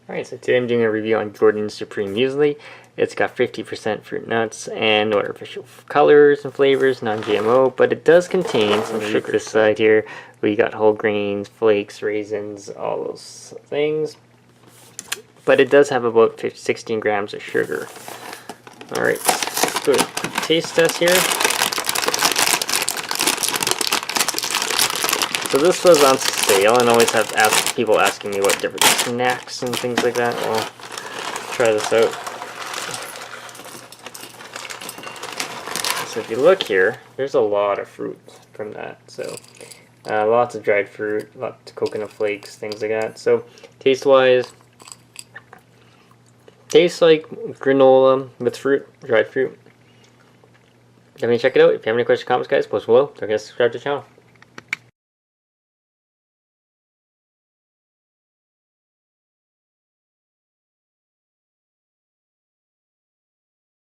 Alright, so today I'm doing a review on Jordan's Supreme Muesli. It's got 50% fruit nuts and no artificial colors and flavors, non-GMO, but it does contain some sugar. This side here, we got whole grains, flakes, raisins, all those things. But it does have about 16 grams of sugar. Alright, let's do a taste test here. So this was on sale, and I always have people asking me what different snacks and things like that. Well, try this out. So if you look here, there's a lot of fruit from that. So lots of dried fruit, lots of coconut flakes, things like that. So taste-wise, tastes like granola with fruit, dried fruit. Definitely check it out. If you have any questions or comments, guys, post below. Don't forget to subscribe to the channel.